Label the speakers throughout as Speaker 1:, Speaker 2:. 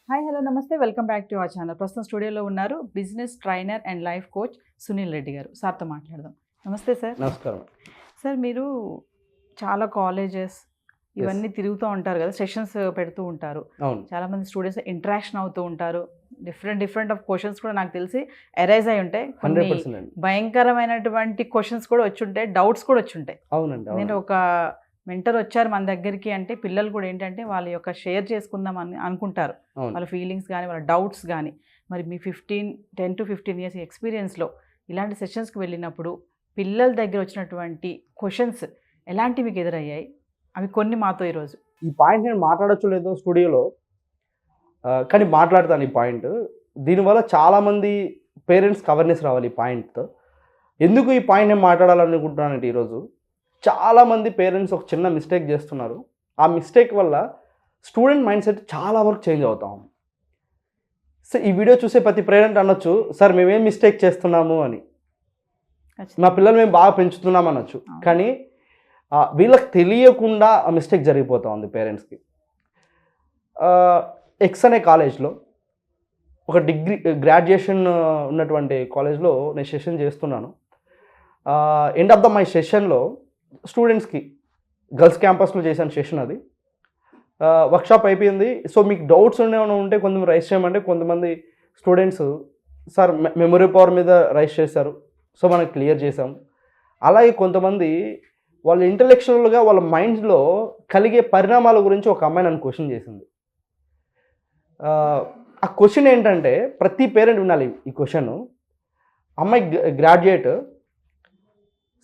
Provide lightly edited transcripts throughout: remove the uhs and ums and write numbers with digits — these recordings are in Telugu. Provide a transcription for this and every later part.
Speaker 1: హాయ్ హలో నమస్తే welcome back to our channel. ప్రస్తుతం స్టూడియోలో ఉన్నారు business trainer and life coach Sunil Reddy గారు. సార్తో మాట్లాడదాం. నమస్తే సార్.
Speaker 2: నమస్కారం
Speaker 1: సార్, మీరు చాలా కాలేజెస్ ఇవన్నీ తిరుగుతూ ఉంటారు కదా, సెషన్స్ పెడుతూ ఉంటారు.
Speaker 2: అవును.
Speaker 1: చాలామంది స్టూడెంట్స్ ఇంటరాక్షన్ అవుతూ ఉంటారు. డిఫరెంట్ ఆఫ్ క్వశ్చన్స్ కూడా నాకు తెలిసి అరైజ్ అయి ఉంటాయి. కొన్ని
Speaker 2: 100%
Speaker 1: భయంకరమైనటువంటి క్వశ్చన్స్ కూడా వచ్చి ఉంటాయి, డౌట్స్ కూడా వచ్చి ఉంటాయి.
Speaker 2: అవునండి.
Speaker 1: నేను ఒక మెంటర్ వచ్చారు మన దగ్గరికి అంటే పిల్లలు కూడా ఏంటంటే వాళ్ళ యొక్క షేర్ చేసుకుందాం అని అనుకుంటారు, వాళ్ళ ఫీలింగ్స్ కానీ వాళ్ళ డౌట్స్ కానీ. మరి మీ 10 to 15 years ఎక్స్పీరియన్స్లో ఇలాంటి సెషన్స్కి వెళ్ళినప్పుడు పిల్లల దగ్గర వచ్చినటువంటి క్వశ్చన్స్ ఎలాంటివి మీకు ఎదురయ్యాయి? అవి కొన్ని మాతో ఈరోజు.
Speaker 2: ఈ పాయింట్ నేను మాట్లాడచ్చు లేదో స్టూడియోలో, కానీ మాట్లాడతాను ఈ పాయింట్. దీనివల్ల చాలామంది పేరెంట్స్కి అవేర్నెస్ రావాలి ఈ పాయింట్తో. ఎందుకు ఈ పాయింట్ నేను మాట్లాడాలనుకుంటున్నానంటే, ఈరోజు చాలామంది పేరెంట్స్ ఒక చిన్న మిస్టేక్ చేస్తున్నారు. ఆ మిస్టేక్ వల్ల స్టూడెంట్ మైండ్ సెట్ చాలా వరకు చేంజ్ అవుతాం. సో ఈ వీడియో చూసే ప్రతి పేరెంట్ అనొచ్చు, సార్ మేమేం మిస్టేక్ చేస్తున్నాము అని, మా పిల్లలు మేము బాగా పెంచుతున్నాం అనొచ్చు. కానీ వీళ్ళకి తెలియకుండా ఆ మిస్టేక్ జరిగిపోతూ ఉంది పేరెంట్స్కి. ఎక్స్ అనే కాలేజ్లో ఒక గ్రాడ్యుయేషన్ ఉన్నటువంటి కాలేజ్లో నేను సెషన్ చేస్తున్నాను. ఎండ్ ఆఫ్ ద మై సెషన్లో స్టూడెంట్స్కి గర్ల్స్ క్యాంపస్లో చేశాను సెషన్. అది వర్క్షాప్ అయిపోయింది. సో మీకు డౌట్స్ ఏమైనా ఉంటే కొంతమంది రైస్ చేయమంటే, కొంతమంది స్టూడెంట్స్ సార్ మెమరీ పవర్ మీద రైస్ చేశారు, సో మనం క్లియర్ చేసాం. అలాగే కొంతమంది వాళ్ళ ఇంటలెక్చువల్గా వాళ్ళ మైండ్లో కలిగే పరిణామాల గురించి ఒక అమ్మాయి నన్ను క్వశ్చన్ చేసింది. ఆ క్వశ్చన్ ఏంటంటే, ప్రతి పేరెంట్ వినాలి ఈ క్వశ్చన్. అమ్మాయి గ్రాడ్యుయేట్,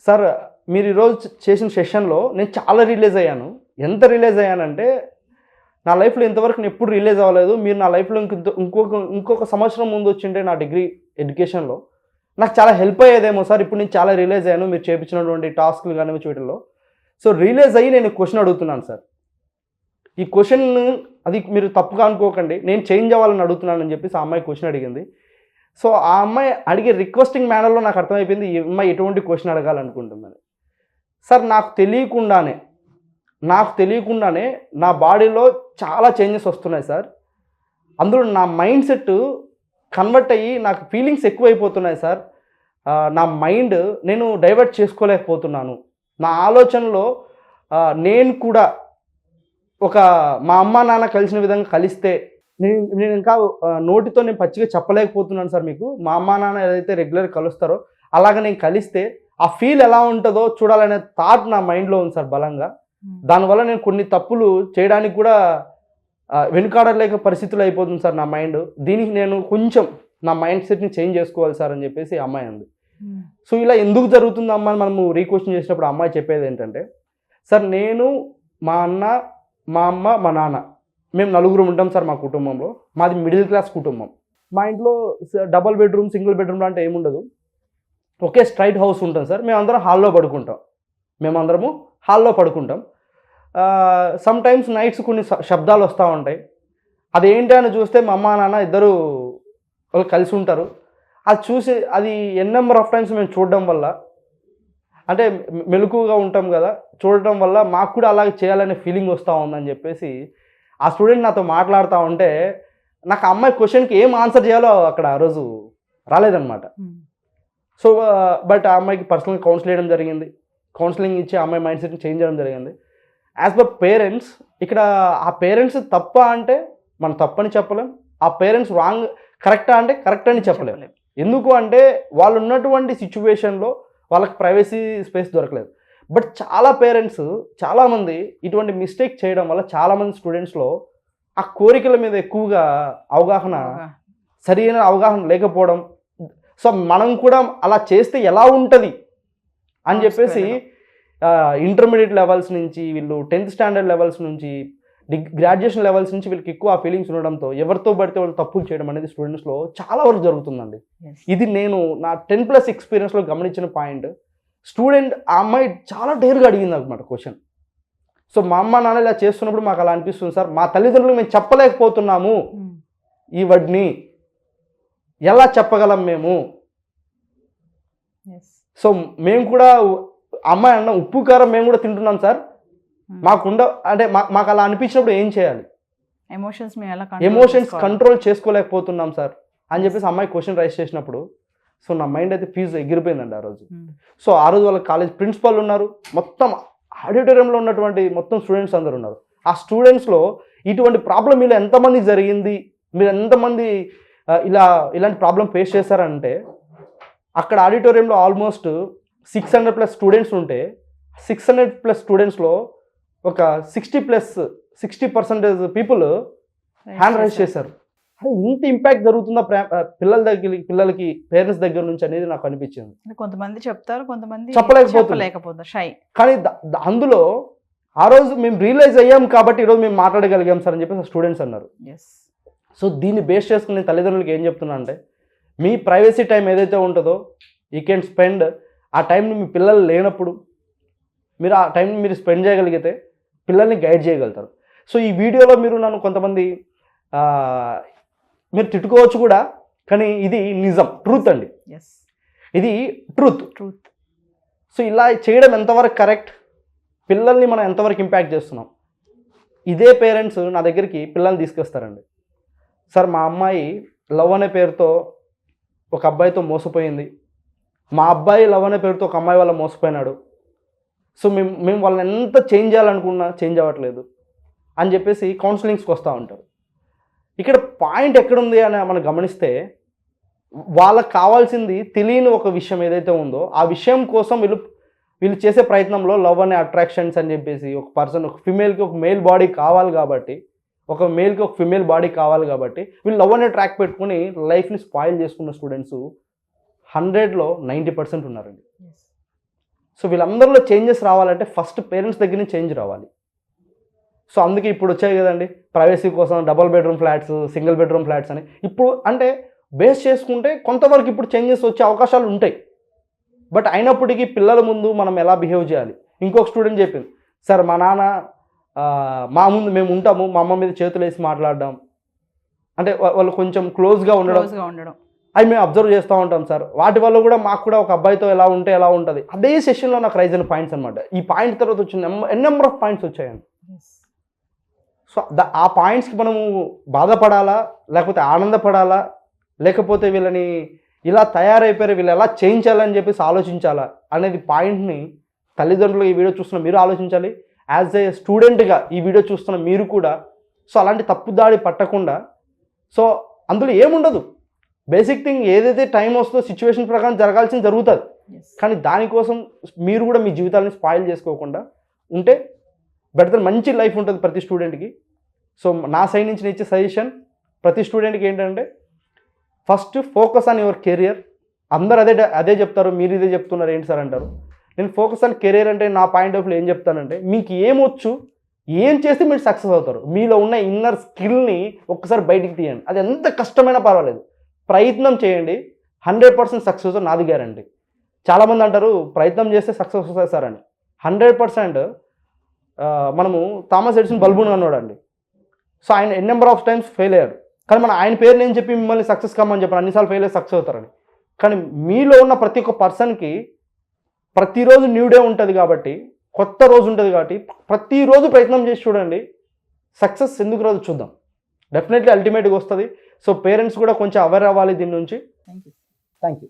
Speaker 2: సార్ మీరు ఈరోజు చేసిన సెషన్లో నేను చాలా రిలీజ్ అయ్యాను. ఎంత రిలీజ్ అయ్యానంటే, నా లైఫ్లో ఇంతవరకు నేను ఎప్పుడు రిలీజ్ అవ్వలేదు. మీరు నా లైఫ్లో ఇంకొక సంవత్సరం ముందు వచ్చింటే నా డిగ్రీ ఎడ్యుకేషన్లో నాకు చాలా హెల్ప్ అయ్యేదేమో సార్. ఇప్పుడు నేను చాలా రిలీజ్ అయ్యాను మీరు చేయించినటువంటి టాస్క్లు కానీ వీటిల్లో. సో రిలీజ్ అయ్యి నేను క్వశ్చన్ అడుగుతున్నాను సార్. ఈ క్వశ్చన్ అది మీరు తప్పుగా అనుకోకండి, నేను చేంజ్ అవ్వాలని అడుగుతున్నానని చెప్పేసి ఆ అమ్మాయి క్వశ్చన్ అడిగింది. సో ఆ అమ్మాయి అడిగే రిక్వెస్టింగ్ మేనర్లో నాకు అర్థమైపోయింది ఈ అమ్మాయి ఎటువంటి క్వశ్చన్ అడగాలనుకుంటుందని. సార్ నాకు తెలియకుండానే నా బాడీలో చాలా చేంజెస్ వస్తున్నాయి సార్. అందులో నా మైండ్ సెట్ కన్వర్ట్ అయ్యి నాకు ఫీలింగ్స్ ఎక్కువైపోతున్నాయి సార్. నా మైండ్ నేను డైవర్ట్ చేసుకోలేకపోతున్నాను. నా ఆలోచనలో నేను కూడా ఒక మా అమ్మ నాన్న కలిసిన విధంగా కలిస్తే నేను ఇంకా నోటితో నేను పచ్చిగా చెప్పలేకపోతున్నాను సార్ మీకు. మా అమ్మ నాన్న ఏదైతే రెగ్యులర్ కలుస్తారో అలాగ నేను కలిస్తే ఆ ఫీల్ ఎలా ఉంటుందో చూడాలనే థాట్ నా మైండ్లో ఉంది సార్ బలంగా. దానివల్ల నేను కొన్ని తప్పులు చేయడానికి కూడా వెనుకాడలేక పరిస్థితులు అయిపోతుంది సార్ నా మైండ్. దీనికి నేను కొంచెం నా మైండ్ సెట్ని చేంజ్ చేసుకోవాలి సార్ అని చెప్పేసి అమ్మాయి అంది. సో ఇలా ఎందుకు జరుగుతుంది అమ్మ అని మనము రీక్వెషన్ చేసినప్పుడు అమ్మాయి చెప్పేది ఏంటంటే, సార్ నేను, మా అన్న, మా అమ్మ, మా నాన్న, మేము నలుగురు ఉంటాం సార్ మా కుటుంబంలో. మాది మిడిల్ క్లాస్ కుటుంబం. మా ఇంట్లో డబల్ బెడ్రూమ్, సింగిల్ బెడ్రూమ్ అంటే ఏముండదు, ఒకే స్ట్రైట్ హౌస్ ఉంటుంది సార్. మేమందరం హాల్లో పడుకుంటాం. సమ్ టైమ్స్ నైట్స్ కొన్ని శబ్దాలు వస్తూ ఉంటాయి. అదేంటి అని చూస్తే మా అమ్మ నాన్న ఇద్దరు వాళ్ళు కలిసి ఉంటారు. అది చూసి అది నెంబర్ ఆఫ్ టైమ్స్ మేము చూడడం వల్ల, అంటే మెలకుగా ఉంటాం కదా, చూడటం వల్ల మాకు కూడా అలాగే చేయాలనే ఫీలింగ్ వస్తూ ఉందని చెప్పేసి ఆ స్టూడెంట్ నాతో మాట్లాడుతూ ఉంటే, నాకు ఆ అమ్మాయి క్వశ్చన్కి ఏం ఆన్సర్ చేయాలో అక్కడ ఆ రోజు రాలేదన్నమాట. సో బట్ ఆ అమ్మాయికి పర్సనల్ కౌన్సిల్ చేయడం జరిగింది. కౌన్సిలింగ్ ఇచ్చి ఆ అమ్మాయి మైండ్ సెట్ని చేంజ్ చేయడం జరిగింది. యాజ్ పర్ పేరెంట్స్, ఇక్కడ ఆ పేరెంట్స్ తప్ప అంటే మనం తప్పని చెప్పలేం, ఆ పేరెంట్స్ రాంగ్ కరెక్టా అంటే కరెక్ట్ అని చెప్పలేం. ఎందుకు అంటే వాళ్ళు ఉన్నటువంటి సిచ్యువేషన్లో వాళ్ళకి ప్రైవసీ స్పేస్ దొరకలేదు. బట్ చాలా పేరెంట్స్, చాలామంది ఇటువంటి మిస్టేక్ చేయడం వల్ల చాలామంది స్టూడెంట్స్లో ఆ కోరికల మీద ఎక్కువగా సరైన అవగాహన లేకపోవడం. సో మనం కూడా అలా చేస్తే ఎలా ఉంటుంది అని చెప్పేసి ఇంటర్మీడియట్ లెవెల్స్ నుంచి వీళ్ళు 10th స్టాండర్డ్ లెవెల్స్ నుంచి గ్రాడ్యుయేషన్ లెవెల్స్ నుంచి వీళ్ళకి ఎక్కువ ఆ ఫీలింగ్స్ ఉండడంతో ఎవరితో పడితే వాళ్ళు తప్పులు చేయడం అనేది స్టూడెంట్స్లో చాలా వరకు జరుగుతుందండి. ఇది నేను నా 10+ ఎక్స్పీరియన్స్లో గమనించిన పాయింట్. స్టూడెంట్ ఆ అమ్మాయి చాలా డేర్గా అడిగింది అనమాట క్వశ్చన్. సో మా అమ్మ నాన్న ఇలా చేస్తున్నప్పుడు మాకు అలా అనిపిస్తుంది సార్, మా తల్లిదండ్రులు మేము చెప్పలేకపోతున్నాము, ఈ వర్డ్ని ఎలా చెప్పగలం మేము. సో మేము కూడా అమ్మాయి అన్న ఉప్పు కారం మేము కూడా తింటున్నాం సార్, మాకు అలా అనిపించినప్పుడు ఏం చేయాలి?
Speaker 1: ఎమోషన్స్ మేము ఎలా
Speaker 2: ఎమోషన్స్ కంట్రోల్ చేసుకోలేకపోతున్నాం సార్ అని చెప్పేసి అమ్మాయి క్వశ్చన్ రైజ్ చేసినప్పుడు సో నా మైండ్ అయితే ఫీజు ఎగిరిపోయిందండి ఆ రోజు. సో ఆ రోజు వాళ్ళ కాలేజ్ ప్రిన్సిపాల్ ఉన్నారు, మొత్తం ఆడిటోరియంలో ఉన్నటువంటి మొత్తం స్టూడెంట్స్ అందరు ఉన్నారు. ఆ స్టూడెంట్స్లో ఇటువంటి ప్రాబ్లం ఇలా ఎంతమందికి జరిగింది, మీరు ఎంతమంది ఇలాంటి ప్రాబ్లం ఫేస్ చేశారంటే అక్కడ ఆడిటోరియంలో ఆల్మోస్ట్ 600+ స్టూడెంట్స్ ఉంటే 600+ స్టూడెంట్స్లో ఒక 60% పీపుల్ హ్యాండ్ రైజ్ చేశారు. అది ఇంత ఇంపాక్ట్ జరుగుతుందా పిల్లలకి పేరెంట్స్ దగ్గర నుంచి అనేది నాకు అనిపించింది.
Speaker 1: కొంతమంది చెప్తారు, కొంతమంది
Speaker 2: చెప్పలేకపోతారు
Speaker 1: షై.
Speaker 2: కానీ అందులో ఆ రోజు మేము రియలైజ్ అయ్యాం కాబట్టి ఈరోజు మేము మాట్లాడగలిగాం సార్ అని చెప్పేసి స్టూడెంట్స్ అన్నారు. సో దీన్ని బేస్ చేసుకుని నేను తల్లిదండ్రులకి ఏం చెప్తున్నా అంటే మీ ప్రైవసీ టైం ఏదైతే ఉంటుందో యూ కెన్ స్పెండ్ ఆ టైంని మీ పిల్లలు లేనప్పుడు మీరు ఆ టైంని మీరు స్పెండ్ చేయగలిగితే పిల్లల్ని గైడ్ చేయగలుగుతారు. సో ఈ వీడియోలో మీరు నన్ను కొంతమంది మీరు తిట్టుకోవచ్చు కూడా, కానీ ఇది నిజం, ట్రూత్ అండి, ఇది ట్రూత్. సో ఇలా చేయడం ఎంతవరకు కరెక్ట్, పిల్లల్ని మనం ఎంతవరకు ఇంపాక్ట్ చేస్తున్నాం. ఇదే పేరెంట్స్ నా దగ్గరికి పిల్లల్ని తీసుకొస్తారండి. సార్ మా అమ్మాయి లవ్ అనే పేరుతో ఒక అబ్బాయితో మోసపోయింది, మా అబ్బాయి లవ్ అనే పేరుతో ఒక అమ్మాయి వల్ల మోసపోయినాడు, సో మేము వాళ్ళని ఎంత చేంజ్ చేయాలనుకున్నా చేంజ్ అవ్వట్లేదు అని చెప్పేసి కౌన్సిలింగ్స్కి వస్తూ ఉంటారు. ఇక్కడ పాయింట్ ఎక్కడుంది అని మనం గమనిస్తే వాళ్ళకి కావాల్సింది తెలియని ఒక విషయం ఏదైతే ఉందో ఆ విషయం కోసం వీళ్ళు చేసే ప్రయత్నంలో లవ్ అనే అట్రాక్షన్స్ అని చెప్పేసి ఒక పర్సన్, ఒక ఫిమేల్కి ఒక మేల్ బాడీ కావాలి కాబట్టి, ఒక మేల్కి ఒక ఫిమేల్ బాడీ కావాలి కాబట్టి వీళ్ళు లవ్ అనే ట్రాక్ పెట్టుకుని లైఫ్ని స్పాయిల్ చేసుకున్న స్టూడెంట్స్ 100లో 90% ఉన్నారండి. సో వీళ్ళందరిలో చేంజెస్ రావాలంటే ఫస్ట్ పేరెంట్స్ దగ్గర నుంచి చేంజ్ రావాలి. సో అందుకే ఇప్పుడు వచ్చాయి కదండి ప్రైవసీ కోసం double bedroom flats, single bedroom flats అని. ఇప్పుడు అంటే బేస్ చేసుకుంటే కొంతవరకు ఇప్పుడు చేంజెస్ వచ్చే అవకాశాలు ఉంటాయి. బట్ అయినప్పటికీ పిల్లల ముందు మనం ఎలా బిహేవ్ చేయాలి. ఇంకొక స్టూడెంట్ చెప్పింది, సార్ మా నాన్న మా ముందు మేము ఉంటాము, మా అమ్మ మీద చేతులు వేసి మాట్లాడడం, అంటే వాళ్ళు కొంచెం క్లోజ్గా ఉండడం అవి మేము అబ్జర్వ్ చేస్తూ ఉంటాం సార్. వాటి వల్ల కూడా మాకు కూడా ఒక అబ్బాయితో ఎలా ఉంటే ఎలా ఉంటుంది. అదే సెషన్లో నాకు రైజ్ అయిన పాయింట్స్ అనమాట. ఈ పాయింట్ తర్వాత వచ్చిన నెంబర్ ఆఫ్ పాయింట్స్ వచ్చాయండి. సో ఆ పాయింట్స్కి మనము బాధపడాలా, లేకపోతే ఆనందపడాలా, లేకపోతే వీళ్ళని ఇలా తయారైపోయారు వీళ్ళు ఎలా చేయించాలని చెప్పేసి ఆలోచించాలా అనేది పాయింట్ని తల్లిదండ్రులు ఈ వీడియో చూస్తున్న మీరు ఆలోచించాలి. యాజ్ ఏ స్టూడెంట్గా ఈ వీడియో చూస్తున్న మీరు కూడా సో అలాంటి తప్పుదాడి పట్టకుండా, సో అందులో ఏముండదు, బేసిక్ థింగ్ ఏదైతే టైం వస్తుందో సిచ్యువేషన్ ప్రకారం జరగాల్సింది జరుగుతుంది. కానీ దానికోసం మీరు కూడా మీ జీవితాలని స్పాయిల్ చేసుకోకుండా ఉంటే బెటర్, మంచి లైఫ్ ఉంటుంది ప్రతి స్టూడెంట్కి. సో నా సైడ్ నుంచి నేను ఇచ్చే సజెషన్ ప్రతి స్టూడెంట్కి ఏంటంటే first focus on your career. అందరు అదే చెప్తారు, మీరు ఇదే చెప్తున్నారు ఏంటి సార్ అంటారు. నేను ఫోకస్ ఆన్ కెరియర్ అంటే నా పాయింట్ ఆఫ్ వ్యూ ఏం చెప్తానంటే మీకు ఏమొచ్చు, ఏం చేస్తే మీరు సక్సెస్ అవుతారు, మీలో ఉన్న ఇన్నర్ స్కిల్ని ఒక్కసారి బయటికి తీయండి. అది ఎంత కష్టమైనా పర్వాలేదు, ప్రయత్నం చేయండి, 100% సక్సెస్ నాది గ్యారంటీ. చాలామంది అంటారు ప్రయత్నం చేస్తే సక్సెస్ వస్తుంది సార్ అని. 100% మనము థామస్ ఎడిసన్ బల్బుని అన్నాడు అండి. సో ఆయన నెంబర్ ఆఫ్ టైమ్స్ ఫెయిల్ అయ్యారు, కానీ మన ఆయన పేరు నేను చెప్పి మిమ్మల్ని సక్సెస్ కమ్మని చెప్పాను, అన్నిసార్లు ఫెయిల్ అయ్యి సక్సెస్ అవుతారని. కానీ మీలో ఉన్న ప్రతి ఒక్క పర్సన్కి ప్రతిరోజు న్యూ డే ఉంటుంది కాబట్టి, కొత్త రోజు ఉంటుంది కాబట్టి ప్రతిరోజు ప్రయత్నం చేసి చూడండి, సక్సెస్ ఎందుకు రాదు చూద్దాం, డెఫినెట్లీ అల్టిమేట్గా వస్తుంది. సో పేరెంట్స్ కూడా కొంచెం అవేర్ అవ్వాలి దీని నుంచి. Thank you.